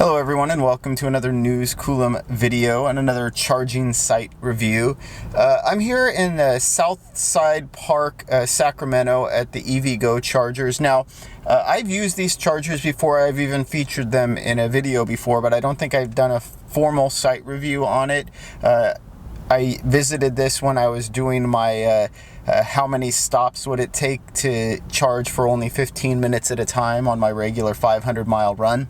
Hello everyone, and welcome to another News Coolum video and another charging site review. I'm here in the Southside Park, Sacramento at the EVgo chargers. Now, I've used these chargers before. I've even featured them in a video before, but I don't think I've done a formal site review on it. I visited this when I was doing my how many stops would it take to charge for only 15 minutes at a time on my regular 500-mile run.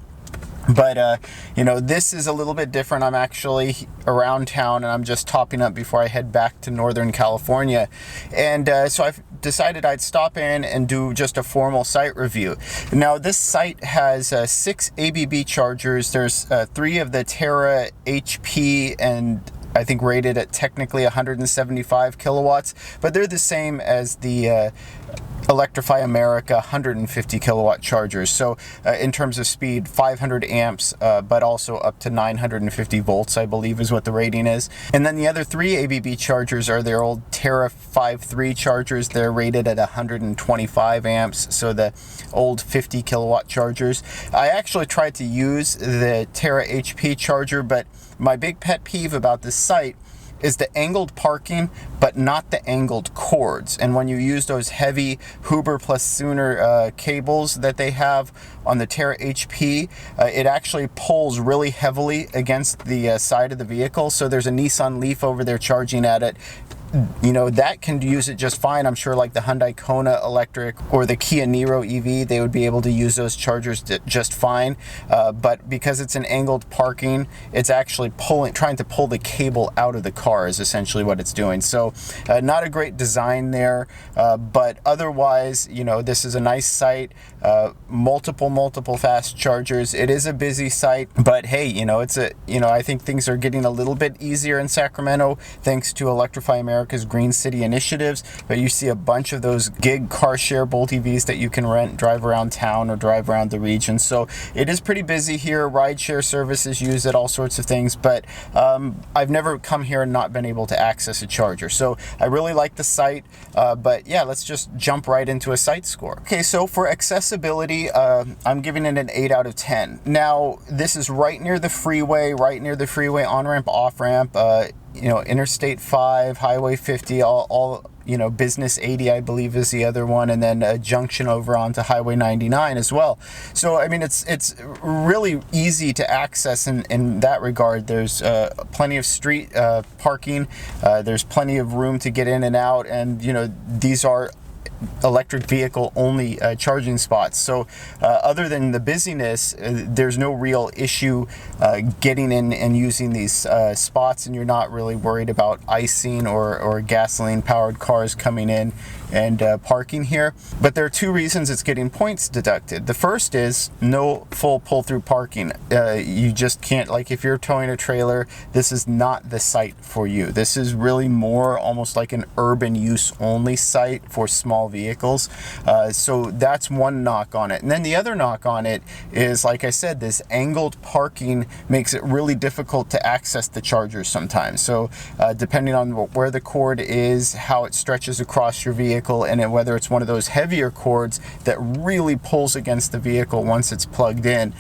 But, you know, this is a little bit different. I'm actually around town and I'm just topping up before I head back to Northern California. And so I've decided I'd stop in and do just a formal site review. Now, this site has 6 ABB chargers. There's 3 of the Terra HP and I think rated at technically 175 kilowatts, but they're the same as the Electrify America 150 kilowatt chargers. So in terms of speed, 500 amps, but also up to 950 volts, I believe is what the rating is. And then the other 3 ABB chargers are their old Terra 5.3 chargers. They're rated at 125 amps, so the old 50 kilowatt chargers. I actually tried to use the Terra HP charger, but my big pet peeve about this site is the angled parking, but not the angled cords. And when you use those heavy Huber plus Sooner cables that they have on the Terra HP, it actually pulls really heavily against the side of the vehicle. So there's a Nissan Leaf over there charging at it. You know, that can use it just fine. I'm sure like the Hyundai Kona electric or the Kia Niro EV, they would be able to use those chargers just fine. But because it's an angled parking, it's actually trying to pull the cable out of the car is essentially what it's doing. So not a great design there, but otherwise, you know, this is a nice site. Multiple fast chargers. It is a busy site, but hey, you know, I think things are getting a little bit easier in Sacramento thanks to Electrify America's Green City initiatives. But you see a bunch of those gig car share Bolt EVs that you can rent, drive around town or drive around the region. So it is pretty busy here. Rideshare services use it, all sorts of things. But I've never come here and not been able to access a charger. So I really like the site. But yeah, let's just jump right into a site score. Okay, so for accessibility, I'm giving it an 8 out of 10. Now, this is right near the freeway on-ramp, off-ramp, you know, Interstate 5, Highway 50, all you know, Business 80, I believe is the other one, and then a junction over onto Highway 99 as well. So, I mean, it's really easy to access in that regard. There's plenty of street parking. There's plenty of room to get in and out, and, you know, these are electric vehicle only charging spots. So other than the busyness, there's no real issue getting in and using these spots, and you're not really worried about icing or gasoline powered cars coming in and parking here. But there are 2 reasons it's getting points deducted. The first is no full pull-through parking. You just can't, like if you're towing a trailer, this is not the site for you. This is really more almost like an urban use only site for small vehicles. So that's one knock on it. And then the other knock on it is, like I said, this angled parking makes it really difficult to access the chargers sometimes. So depending on where the cord is, how it stretches across your vehicle, and whether it's one of those heavier cords that really pulls against the vehicle once it's plugged in,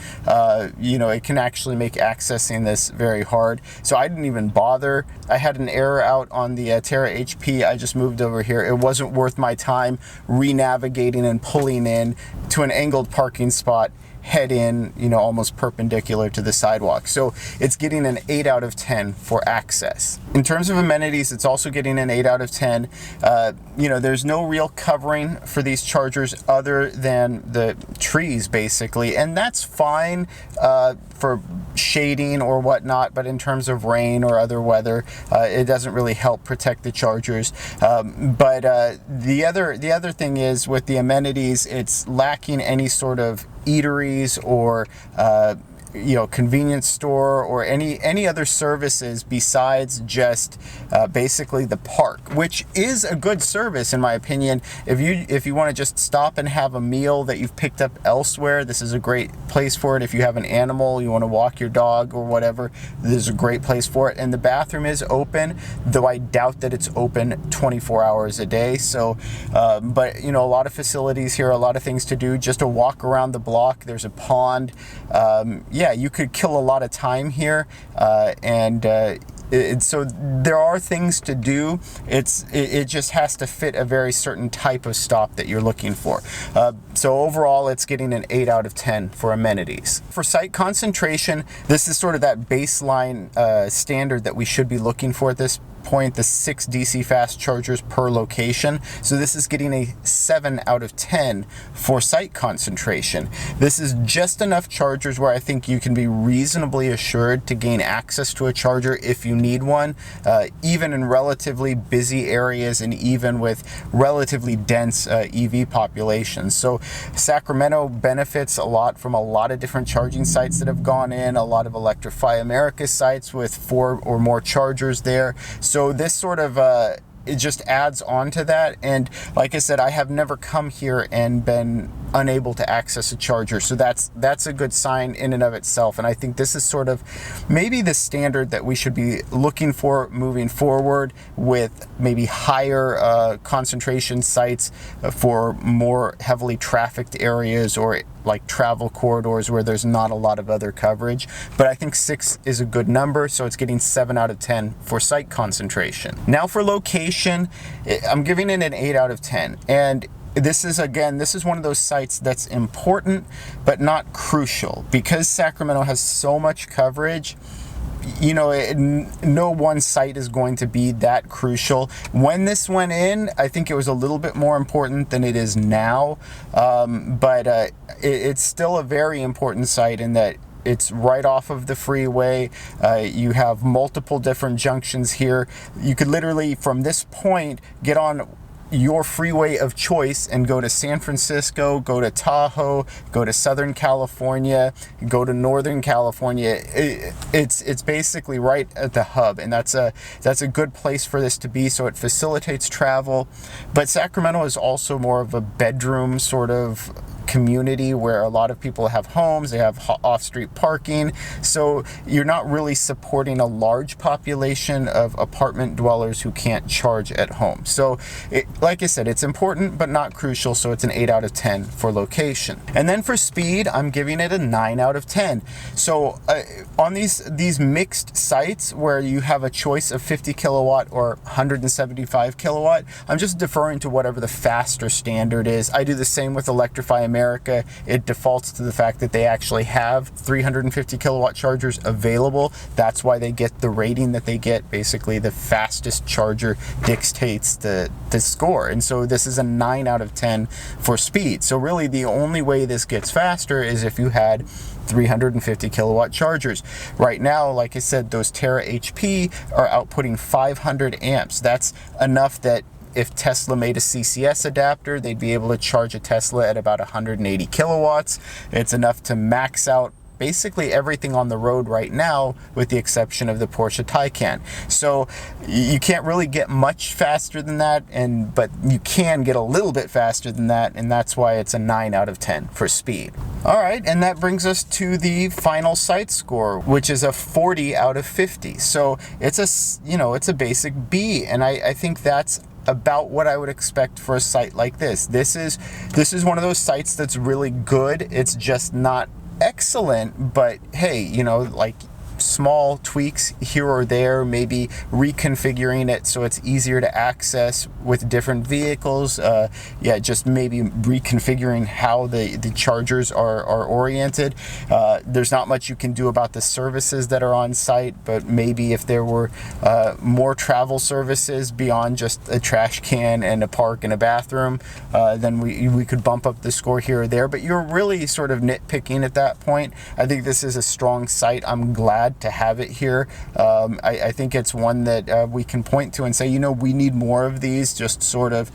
you know, it can actually make accessing this very hard. So I didn't even bother. I had an error out on the Terra HP. I just moved over here. It wasn't worth my time re-navigating and pulling in to an angled parking spot, head in, you know, almost perpendicular to the sidewalk. So it's getting an 8 out of 10 for access. In terms of amenities, it's also getting an 8 out of 10. You know, there's no real covering for these chargers other than the trees, basically, and that's fine for shading or whatnot, but in terms of rain or other weather, it doesn't really help protect the chargers. But the other thing is, with the amenities, it's lacking any sort of eateries or you know, convenience store or any other services besides just basically the park, which is a good service in my opinion. If you want to just stop and have a meal that you've picked up elsewhere, this is a great place for it. If you have an animal, you want to walk your dog or whatever, this is a great place for it. And the bathroom is open, though I doubt that it's open 24 hours a day. So but you know, a lot of facilities here, a lot of things to do, just a walk around the block. There's a pond. yeah, you could kill a lot of time here, so there are things to do. It just has to fit a very certain type of stop that you're looking for. So overall, it's getting an 8 out of 10 for amenities. For site concentration, this is sort of that baseline standard that we should be looking for at this point, the 6 DC fast chargers per location. So this is getting a 7 out of 10 for site concentration. This is just enough chargers where I think you can be reasonably assured to gain access to a charger if you need one, even in relatively busy areas and even with relatively dense EV populations. So Sacramento benefits a lot from a lot of different charging sites that have gone in, a lot of Electrify America sites with 4 or more chargers there. So this sort of it just adds on to that. And like I said, I have never come here and been unable to access a charger. So that's a good sign in and of itself. And I think this is sort of maybe the standard that we should be looking for moving forward, with maybe higher concentration sites for more heavily trafficked areas or like travel corridors where there's not a lot of other coverage. But I think 6 is a good number, so it's getting 7 out of 10 for site concentration. Now for location, I'm giving it an 8 out of 10. And this is one of those sites that's important but not crucial, because Sacramento has so much coverage. You know, no one site is going to be that crucial. When this went in, I think it was a little bit more important than it is now, but it's still a very important site in that it's right off of the freeway. You have multiple different junctions here. You could literally, from this point, get on your freeway of choice and go to San Francisco, go to Tahoe, go to Southern California, go to Northern California. It's basically right at the hub, and that's a good place for this to be, so it facilitates travel. But Sacramento is also more of a bedroom sort of community where a lot of people have homes, they have off-street parking, so you're not really supporting a large population of apartment dwellers who can't charge at home. So like I said, it's important but not crucial, so it's an 8 out of 10 for location. And then for speed, I'm giving it a 9 out of 10. So on these mixed sites where you have a choice of 50 kilowatt or 175 kilowatt, I'm just deferring to whatever the faster standard is. I do the same with Electrify America. It defaults to the fact that they actually have 350 kilowatt chargers available. That's why they get the rating that they get. Basically, the fastest charger dictates the score. And so this is a 9 out of 10 for speed. So really the only way this gets faster is if you had 350 kilowatt chargers. Right now, like I said, those Terra HP are outputting 500 amps. That's enough that if Tesla made a CCS adapter, they'd be able to charge a Tesla at about 180 kilowatts. It's enough to max out basically everything on the road right now, with the exception of the Porsche Taycan. So you can't really get much faster than that, but you can get a little bit faster than that, and that's why it's a 9 out of 10 for speed. All right, and that brings us to the final site score, which is a 40 out of 50. So it's a basic B, and I think that's about what I would expect for a site like this. This is one of those sites that's really good. It's just not excellent, but hey, like small tweaks here or there, maybe reconfiguring it so it's easier to access with different vehicles. Just maybe reconfiguring how the chargers are oriented. There's not much you can do about the services that are on site, but maybe if there were more travel services beyond just a trash can and a park and a bathroom, then we could bump up the score here or there. But you're really sort of nitpicking at that point. I think this is a strong site. I'm glad to have it here. I think it's one that we can point to and say, we need more of these, just sort of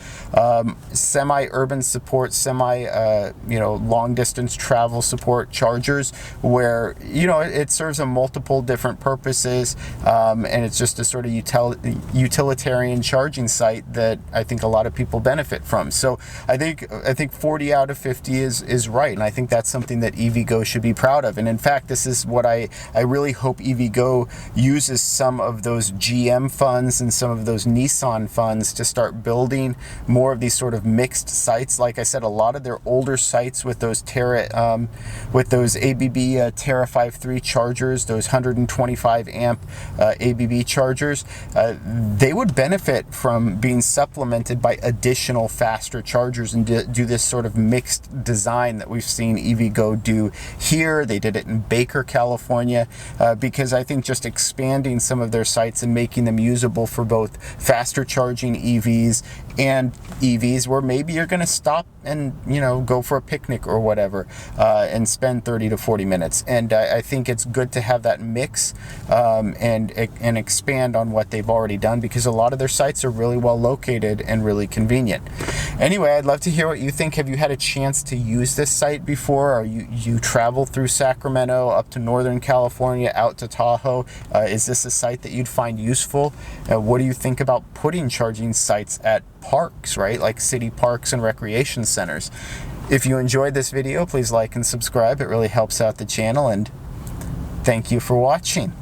semi-urban support, long distance travel support chargers, where it serves a multiple different purposes, and it's just a sort of utilitarian charging site that I think a lot of people benefit from. So I think 40 out of 50 is right, and I think that's something that EVgo should be proud of. And in fact, this is what I really hope hope EVgo uses some of those GM funds and some of those Nissan funds to start building more of these sort of mixed sites. Like I said, a lot of their older sites with those ABB Terra 5.3 chargers, those 125 amp ABB chargers, they would benefit from being supplemented by additional faster chargers and do this sort of mixed design that we've seen EVgo do here. They did it in Baker, California, because I think just expanding some of their sites and making them usable for both faster charging EVs and EVs where maybe you're going to stop and, you know, go for a picnic or whatever, and spend 30 to 40 minutes. And I think it's good to have that mix, and expand on what they've already done, because a lot of their sites are really well located and really convenient. Anyway, I'd love to hear what you think. Have you had a chance to use this site before? Or you travel through Sacramento up to Northern California, out to Tahoe? Is this a site that you'd find useful? What do you think about putting charging sites at parks, right? Like city parks and recreation centers. If you enjoyed this video, please like and subscribe. It really helps out the channel, and thank you for watching.